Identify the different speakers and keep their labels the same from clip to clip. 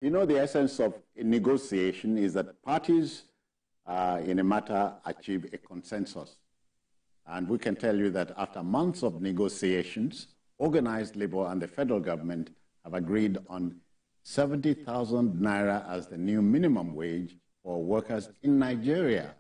Speaker 1: You know, the essence of a negotiation is that parties in a matter achieve a consensus. And we can tell you that after months of negotiations, organized labor and the federal government have agreed on 70,000 naira as the new minimum wage for workers in Nigeria.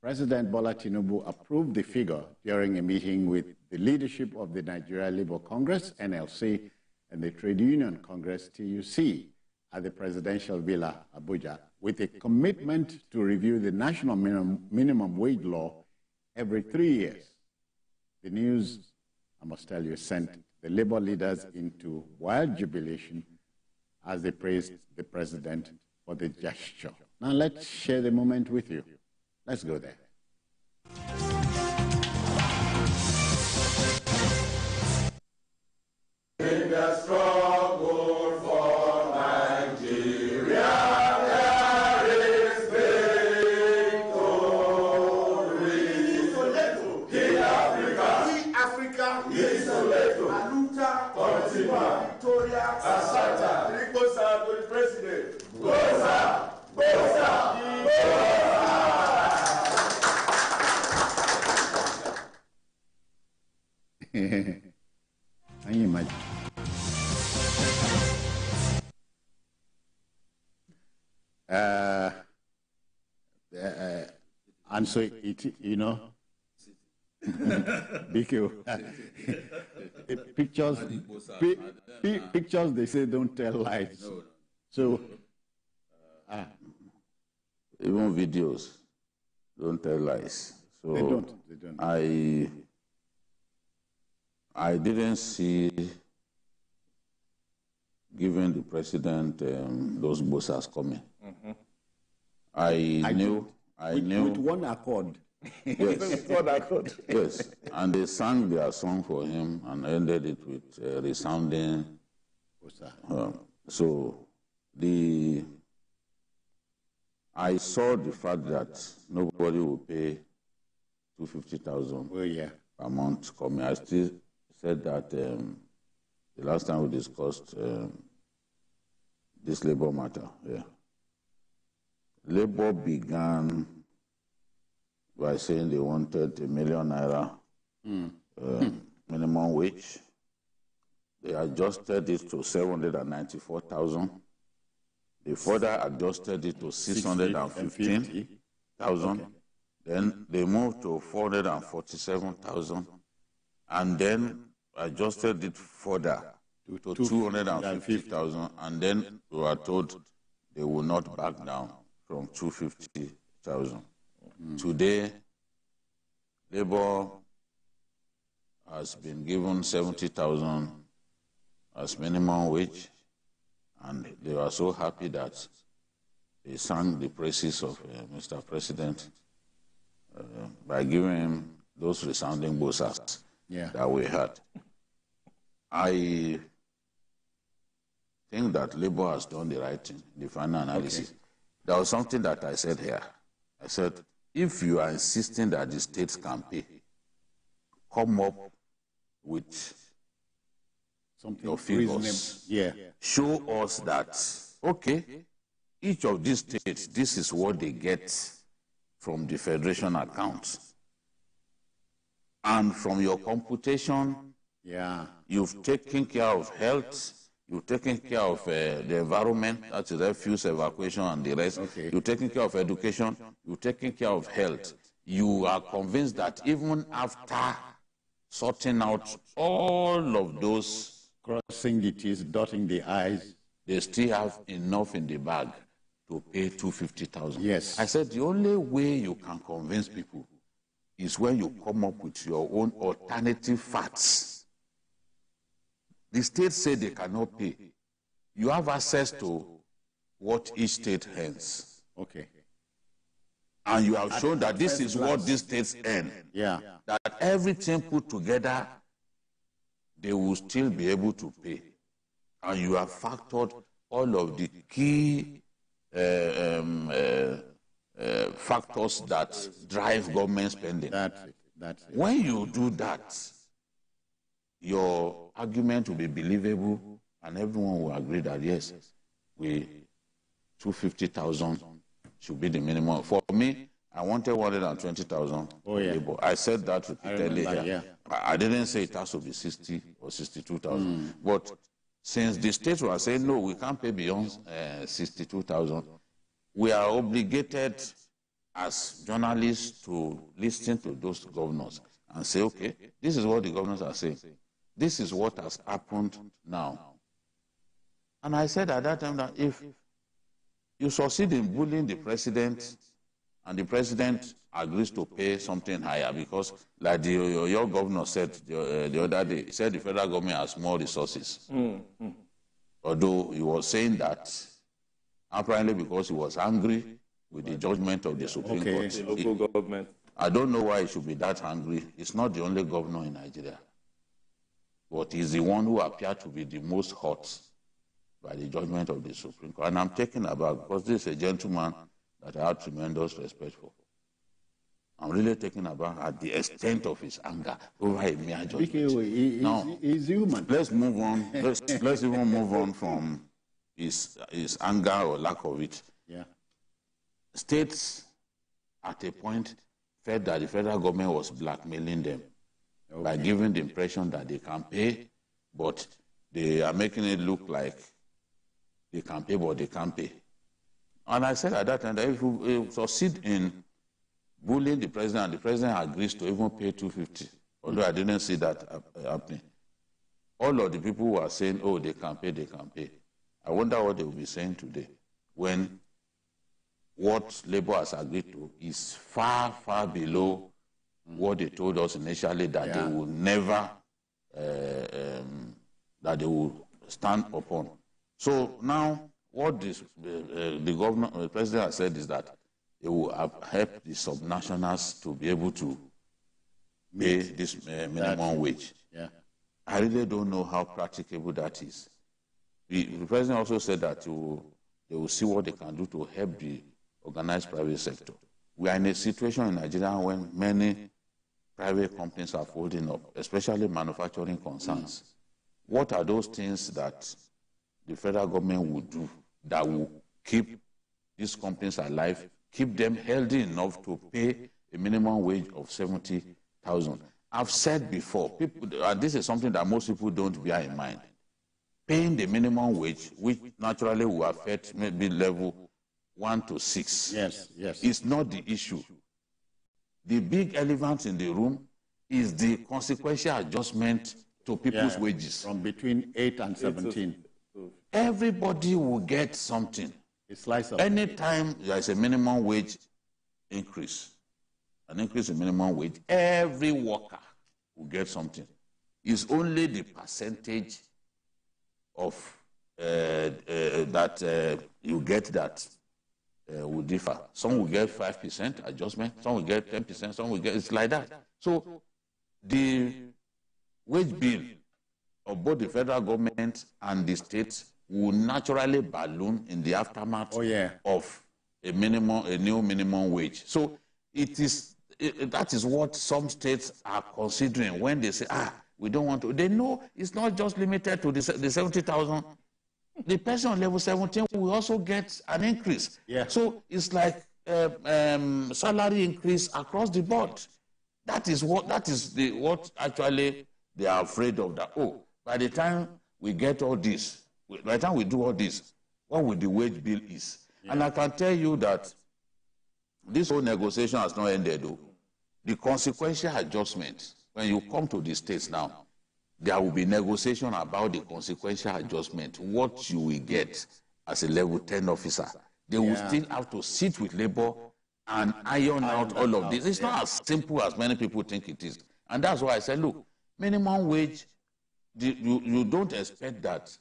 Speaker 1: President Bola Tinubu approved the figure during a meeting with the leadership of the Nigeria Labour Congress, NLC, and the Trade Union Congress, TUC, at the Presidential Villa, Abuja, with a commitment to review the national minimum wage law every 3 years. The news, I must tell you, sent the labor leaders into wild jubilation as they praised the president for the gesture. Now let's share the moment with you. Let's go there.
Speaker 2: In the struggle for Nigeria, there is victory. Give Africa, give Soleto, Aluta, Continua, Victoria, Asata, Triposa to the president. Goza, Goza,
Speaker 1: Can you imagine? And so it, you know, BQ, pictures, they say don't tell lies. So,
Speaker 3: even videos don't tell lies. So
Speaker 1: they don't.
Speaker 3: I didn't see giving the president those bosses coming.
Speaker 1: Mm-hmm.
Speaker 3: I knew.
Speaker 1: With one accord.
Speaker 3: Yes.
Speaker 1: With one accord.
Speaker 3: Yes. And they sang their song for him and ended it with resounding. So I saw the fact that nobody will pay 250,000 per month coming. I still said that the last time we discussed this labor matter. Yeah. Labor began by saying they wanted ₦1 million minimum wage. They adjusted it to 794,000. They further adjusted it to 615,000. Okay. Then they moved to 447,000, and then adjusted it further to 250,000, and then we were told they will not back down from 250,000. Today, Labour has been given 70,000 as minimum wage, and they were so happy that they sang the praises of Mr. President by giving him those resounding bosses that we had. I think that Labour has done the right thing, the final analysis. Okay. There was something that I said here. I said, if you are insisting that the states can pay, come up with something your figures. Show us that, okay, each of these states, this is what they get from the federation accounts. And from your computation, you've taken care of health, you've taken care of the environment, that's refuse, evacuation, and the rest. Okay. You've taken care of education, you've taken care of health. You are convinced that even after sorting out all of those,
Speaker 1: crossing the T's, dotting the I's,
Speaker 3: they still have enough in the bag to pay 250,000.
Speaker 1: Yes.
Speaker 3: I said the only way you can convince people is when you come up with your own alternative facts. The states say they cannot pay. You have access to what each state earns.
Speaker 1: Okay.
Speaker 3: And you have shown that this is what these states earn. That everything put together, they will still be able to pay. And you have factored all of the key factors that drive government spending.
Speaker 1: That's it.
Speaker 3: When you do that, your argument will be believable, and everyone will agree that, yes, we 250,000 should be the minimum. For me, I wanted 120,000 labor. I said that repeatedly. I didn't say it has to be 60 or 62,000. But since the states were saying, no, we can't pay beyond 62,000, we are obligated as journalists to listen to those governors and say, okay, this is what the governors are saying. This is what has happened now. And I said at that time that if you succeed in bullying the president and the president agrees to pay something higher, because like your governor said the other day, he said the federal government has more resources. Although he was saying that apparently because he was angry with the judgment of the Supreme Court.
Speaker 4: The local government.
Speaker 3: I don't know why he should be that angry. He's not the only governor in Nigeria. But he's the one who appeared to be the most hurt by the judgment of the Supreme Court. And I'm taken aback because this is a gentleman that I have tremendous respect for. I'm really taken aback at the extent of his anger over a mere judgment. Now,
Speaker 1: he's human.
Speaker 3: Let's move on. Let's even move on from his anger or lack of it.
Speaker 1: Yeah.
Speaker 3: States at a point felt that the federal government was blackmailing them by giving the impression that they can pay, but they are making it look like they can pay, but they can't pay. And I said at that time that if you succeed in bullying the president and the president agrees to even pay 250, although I didn't see that happening, all of the people who are saying, oh, they can pay, they can pay. I wonder what they will be saying today when what Labour has agreed to is far, far below what they told us initially that they will never, that they will stand upon. So now what the governor, the president has said is that it will help the subnationals to be able to pay this minimum wage.
Speaker 1: Yeah.
Speaker 3: I really don't know how practicable that is. The president also said that they will see what they can do to help the organized private sector. We are in a situation in Nigeria when many private companies are folding up, especially manufacturing concerns. What are those things that the federal government will do that will keep these companies alive, keep them healthy enough to pay a minimum wage of 70,000? I've said before, people, and this is something that most people don't bear in mind, paying the minimum wage, which naturally will affect maybe level 1 to 6.
Speaker 1: Yes.
Speaker 3: It's not the issue. The big elephant in the room is the consequential adjustment to people's wages.
Speaker 1: From between 8 and 17.
Speaker 3: Everybody will get something.
Speaker 1: A slice of
Speaker 3: Anytime there is a minimum wage increase, an increase in minimum wage, every worker will get something. It's only the percentage of that you get that will differ. Some will get 5% adjustment, some will get 10%, some will get, it's like that. So the wage bill of both the federal government and the states will naturally balloon in the aftermath of a new minimum wage. So that is what some states are considering when they say, we don't want to. They know it's not just limited to the 70,000. The person on level 17 will also get an increase. So it's like salary increase across the board. That is what actually they are afraid of. That by the time we get all this, by the time we do all this, what will the wage bill is? And I can tell you that this whole negotiation has not ended though. The consequential adjustment, when you come to the states now, there will be negotiation about the consequential adjustment, what you will get as a level 10 officer. They will still have to sit with Labour and iron out all of this. It's not as simple as many people think it is. And that's why I said, look, minimum wage, you don't expect that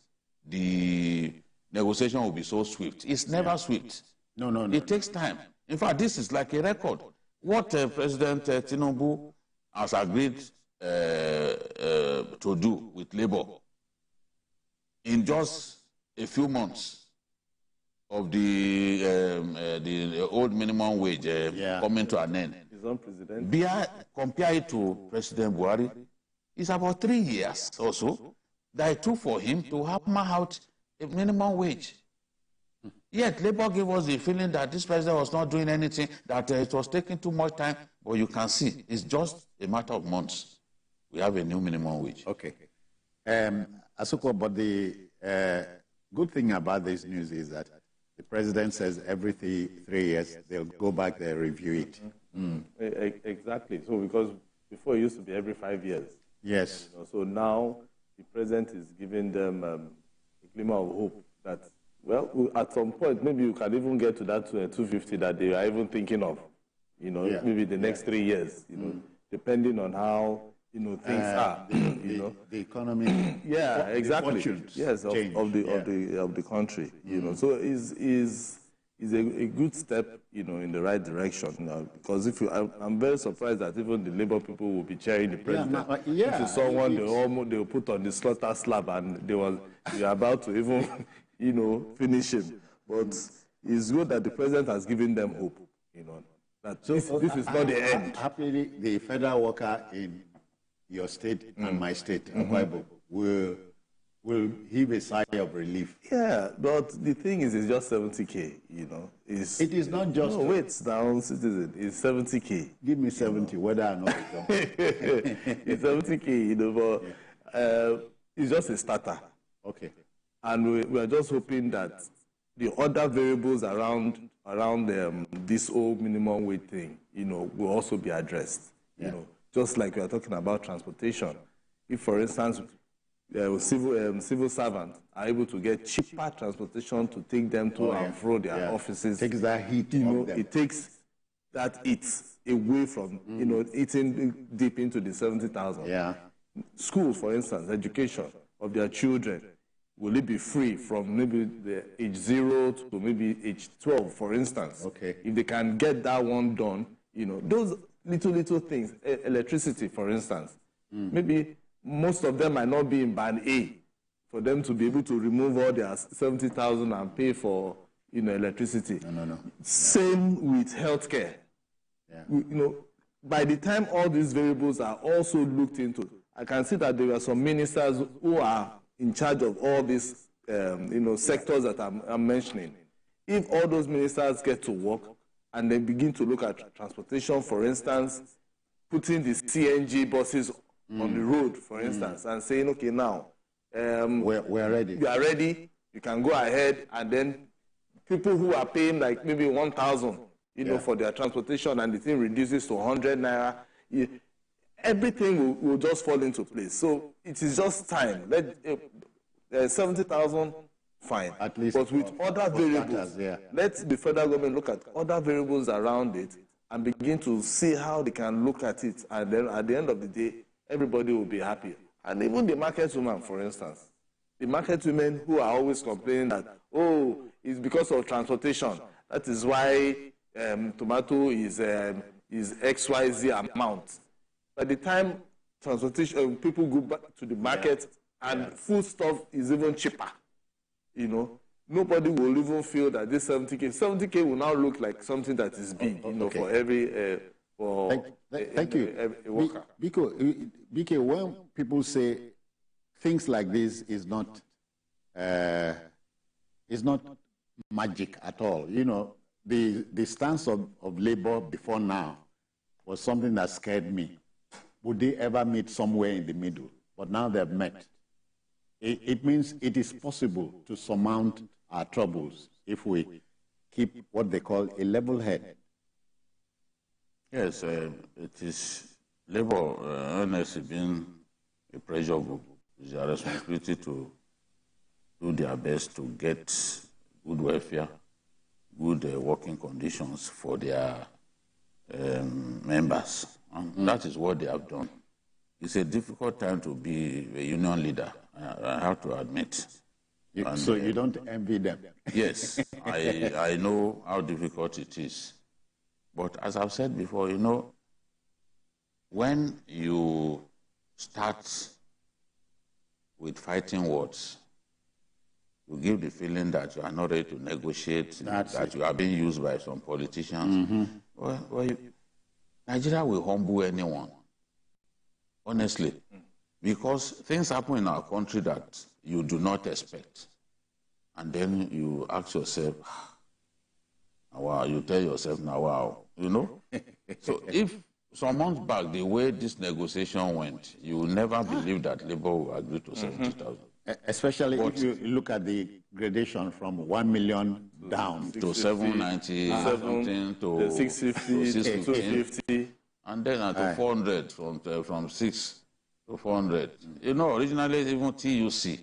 Speaker 3: the negotiation will be so swift. It's never swift.
Speaker 1: No.
Speaker 3: It takes time. In fact, this is like a record. What President Tinubu has agreed to do with Labour in just a few months of the old minimum wage coming to an end. Compare it to President Buhari, it's about 3 years or so that it took for him to hammer out a minimum wage. Yet Labour gave us the feeling that this president was not doing anything, that it was taking too much time. But you can see, it's just a matter of months. We have a new minimum wage.
Speaker 1: Okay. Asuko, but the good thing about this news is that the president says every 3 years they'll go back, they'll review it.
Speaker 2: Exactly. So because before it used to be every 5 years.
Speaker 1: Yes.
Speaker 2: So now the president is giving them a glimmer of hope that, well, at some point, maybe you can even get to that 250 that they are even thinking of, maybe the next 3 years, depending on how, things are,
Speaker 1: the economy.
Speaker 2: Yeah, exactly. Yes, of the country, So is a good step, in the right direction. Because I'm very surprised that even the Labour people will be cheering the president. This is someone they'll put on the slaughter slab and they are about to even, finish him. But it's good that the president has given them hope, that this is not the end.
Speaker 1: Happily, the federal worker in your state and my state, Bible, will heave a sigh of relief.
Speaker 2: Yeah, but the thing is, it's just 70K,
Speaker 1: It is not just...
Speaker 2: No, wait, down, citizen, it's 70K.
Speaker 1: Give me 70, whether or not it's
Speaker 2: It's 70K, but it's just a starter.
Speaker 1: Okay.
Speaker 2: And we are just hoping that the other variables around this whole minimum wage thing, will also be addressed. Just like we are talking about transportation. If, for instance, civil servants are able to get cheaper transportation to take them to and fro their offices,
Speaker 1: it takes that heat.
Speaker 2: It takes that heat away from eating deep into the 70,000.
Speaker 1: Yeah.
Speaker 2: Schools, for instance, education of their children, will it be free from maybe the age 0 to maybe age 12, for instance?
Speaker 1: Okay.
Speaker 2: If they can get that one done, those little things, electricity, for instance, maybe most of them might not be in band A for them to be able to remove all their 70,000 and pay for, electricity.
Speaker 1: No.
Speaker 2: Same with healthcare.
Speaker 1: Yeah.
Speaker 2: By the time all these variables are also looked into, I can see that there are some ministers who are in charge of all these, sectors that I'm mentioning. If all those ministers get to work and they begin to look at transportation, for instance, putting the CNG buses on the road, for instance, and saying, okay, now,
Speaker 1: we're ready.
Speaker 2: You are ready, you can go ahead, and then people who are paying like maybe 1,000, for their transportation, and the thing reduces to 100 naira, everything will just fall into place. So it is just time. 70,000, fine.
Speaker 1: At least,
Speaker 2: but with other variables,
Speaker 1: starters,
Speaker 2: let the federal government look at other variables around it and begin to see how they can look at it. And then at the end of the day, everybody will be happy. And even the market women, for instance, the market women who are always complaining that, it's because of transportation. That is why tomato is XYZ amount. By the time transportation, people go back to the market and food stuff is even cheaper, nobody will even feel that this 70K will now look like something that is big, for every
Speaker 1: Thank you.
Speaker 2: Every worker.
Speaker 1: BK, when people say things like this is not magic at all, the stance of Labour before now was something that scared me. Would they ever meet somewhere in the middle? But now they've met. It means it is possible to surmount our troubles if we keep what they call a level head.
Speaker 3: Yes, it is Labour, honestly, being a pressure group. It's their responsibility to do their best to get good welfare, good working conditions for their members. And that is what they have done. It's a difficult time to be a union leader, I have to admit.
Speaker 1: So you don't envy them?
Speaker 3: Yes, I know how difficult it is. But as I've said before, when you start with fighting words, you give the feeling that you are not ready to negotiate, that you are being used by some politicians. Well, Nigeria will humble anyone, honestly, because things happen in our country that you do not expect. and then you ask yourself, wow, you tell yourself, now, wow, you know? So if some months back, the way this negotiation went, you will never believe that Labour will agree to 70,000.
Speaker 1: Especially if you look at the gradation from 1 million down
Speaker 3: to 790 something to
Speaker 2: 650 to 250,
Speaker 3: and then to 400 from 6 to 400. You know, originally even TUC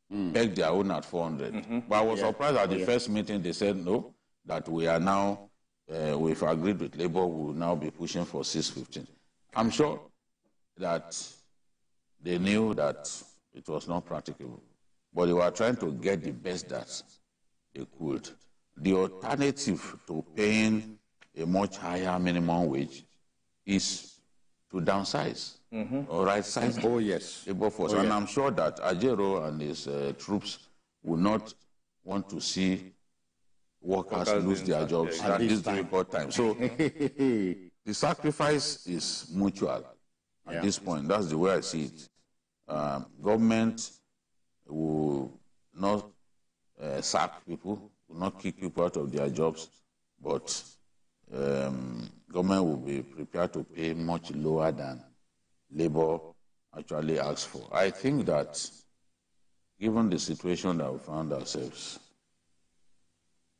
Speaker 3: begged their own at 400. But I was surprised at the first meeting they said no, that we are now we've agreed with Labour, we will now be pushing for 615. I'm sure that they knew that it was not practicable, but they were trying to get the best that they could. The alternative to paying a much higher minimum wage is to downsize or right-size labor force. And I'm sure that Ajero and his troops will not want to see workers lose their jobs at this difficult time. So the sacrifice is mutual at this point. That's the way I see it. Government will not sack people, will not kick people out of their jobs, but government will be prepared to pay much lower than Labour actually asks for. I think that given the situation that we found ourselves,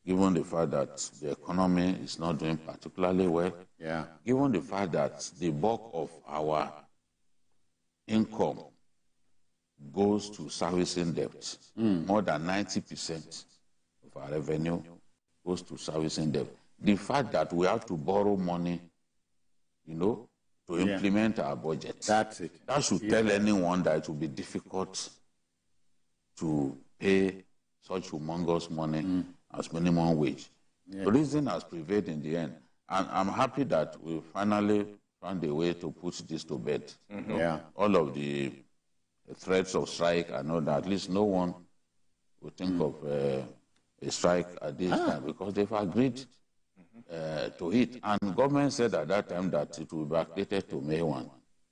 Speaker 3: given the fact that the economy is not doing particularly well, given the fact that the bulk of our income goes to servicing debt. More than 90% of our revenue goes to servicing debt. The fact that we have to borrow money, you know, to implement our budget.
Speaker 1: That's it.
Speaker 3: That should tell anyone that it will be difficult to pay such humongous money as minimum wage. The reason has prevailed in the end. And I'm happy that we finally found a way to put this to bed. You know, all of the threats of strike, I know that at least no one would think of a strike at this time because they've agreed to it. And government said at that time that it will be backdated to May 1.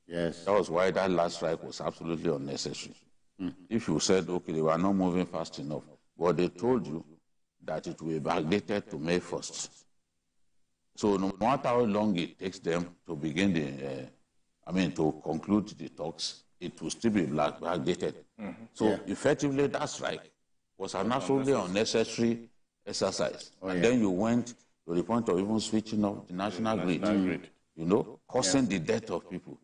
Speaker 1: Yes.
Speaker 3: That was why that last strike was absolutely unnecessary. If you said, okay, they were not moving fast enough, but they told you that it will be backdated to May 1st. So no matter how long it takes them to begin to conclude the talks, it will still be backdated. So effectively, that strike was an absolutely unnecessary exercise. And then you went to the point of even switching off the national grid, you know, causing the death of people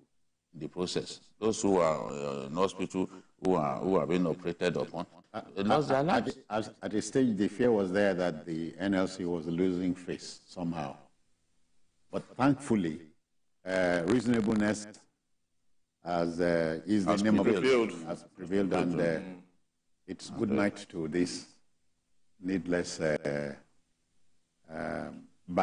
Speaker 3: in the process. Those who are in hospital, who are being operated upon, they lost their lives.
Speaker 1: At a stage, the fear was there that the NLC was losing face somehow. But thankfully, reasonableness has prevailed, and it's good night to this needless